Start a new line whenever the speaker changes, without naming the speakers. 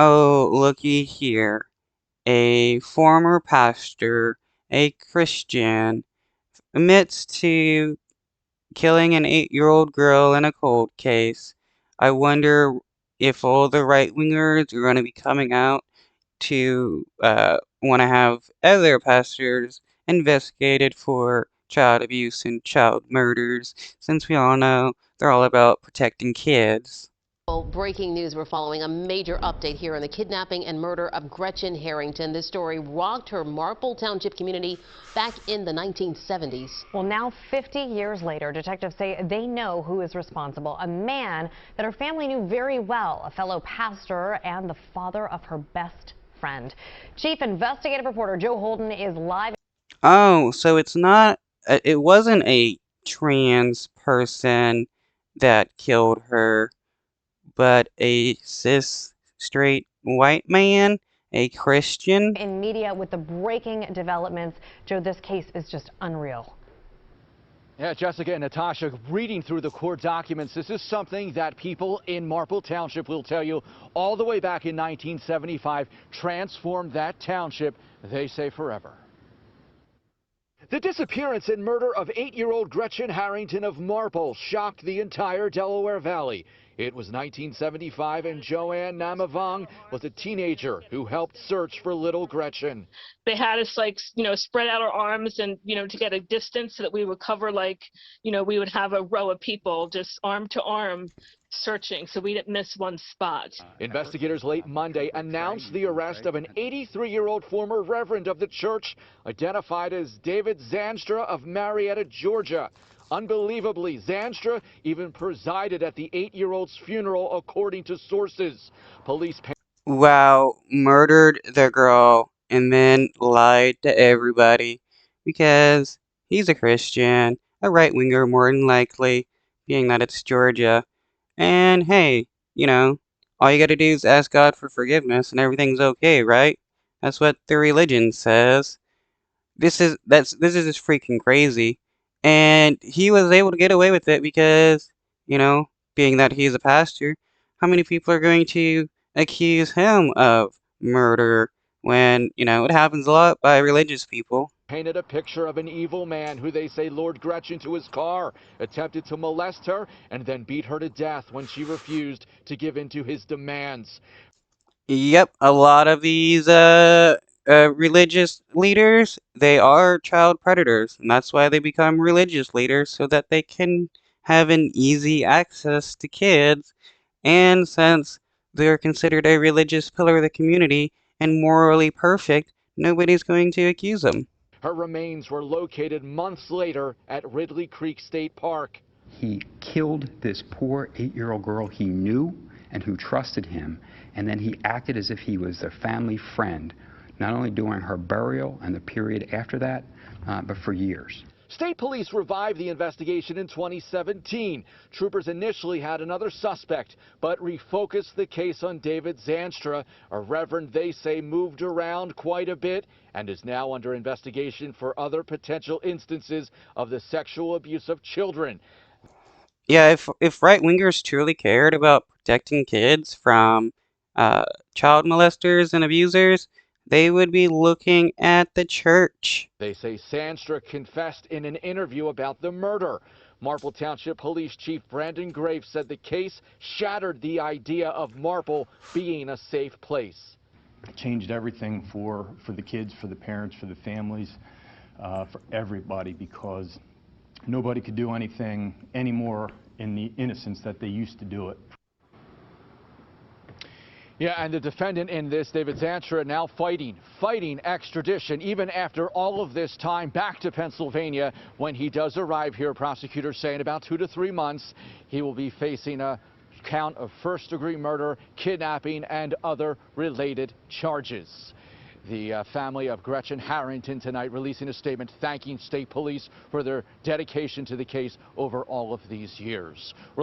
Oh, looky here. A former pastor, a Christian, admits to killing an 8-year-old girl in a cold case. I wonder if all the right-wingers are going to be coming out to want to have other pastors investigated for child abuse and child murders, since we all know they're all about protecting kids.
Well, breaking news, we're following a major update here on the kidnapping and murder of Gretchen Harrington. This story rocked her Marple Township community back in the 1970s.
Well, now 50 years later, detectives say they know who is responsible. A man that her family knew very well, a fellow pastor and the father of her best friend. Chief investigative reporter Joe Holden is live.
Oh, so it wasn't a trans person that killed her, but a cis straight white man, a Christian.
In media with the breaking developments. Joe, this case is just unreal.
Yeah, Jessica and Natasha, reading through the court documents, this is something that people in Marple Township will tell you all the way back in 1975 transformed that township, they say, forever. The disappearance and murder of 8-year-old Gretchen Harrington of Marple shocked the entire Delaware Valley. It was 1975, and Joanne Namavong was a teenager who helped search for little Gretchen.
They had us, like, spread out our arms and, to get a distance so that we would cover, like, we would have a row of people just arm to arm searching so we didn't miss one spot.
Investigators late Monday announced the arrest of an 83-year-old former reverend of the church, identified as David Zanstra of Marietta, Georgia. Unbelievably, Zanstra even presided at the 8-year-old's funeral, according to sources. Police.
Wow, murdered the girl and then lied to everybody because he's a Christian, a right-winger more than likely, being that it's Georgia. And hey, all you gotta do is ask God for forgiveness and everything's okay, right? That's what the religion says. This is just freaking crazy. And he was able to get away with it because, being that he's a pastor, how many people are going to accuse him of murder when, it happens a lot by religious people?
Painted a picture of an evil man who they say lured Gretchen to his car, attempted to molest her, and then beat her to death when she refused to give in to his demands.
Yep, a lot of these religious leaders, they are child predators, and that's why they become religious leaders, so that they can have an easy access to kids. And since they're considered a religious pillar of the community and morally perfect, nobody's going to accuse them.
Her remains were located months later at Ridley Creek State Park.
He killed this poor 8-year-old girl he knew and who trusted him, and then he acted as if he was their family friend, not only during her burial and the period after that, but for years.
State police revived the investigation in 2017. Troopers initially had another suspect, but refocused the case on David Zanstra, a reverend they say moved around quite a bit and is now under investigation for other potential instances of the sexual abuse of children.
Yeah, if right-wingers truly cared about protecting kids from child molesters and abusers, they would be looking at the church.
They say Zanstra confessed in an interview about the murder. Marple Township Police Chief Brandon Graves said the case shattered the idea of Marple being a safe place.
It changed everything for the kids, for the parents, for the families, for everybody, because nobody could do anything anymore in the innocence that they used to do it.
Yeah, and the defendant in this, David Zanstra, now fighting extradition, even after all of this time, back to Pennsylvania. When he does arrive here, prosecutors say in about 2 to 3 months, he will be facing a count of first-degree murder, kidnapping, and other related charges. The family of Gretchen Harrington tonight releasing a statement thanking state police for their dedication to the case over all of these years.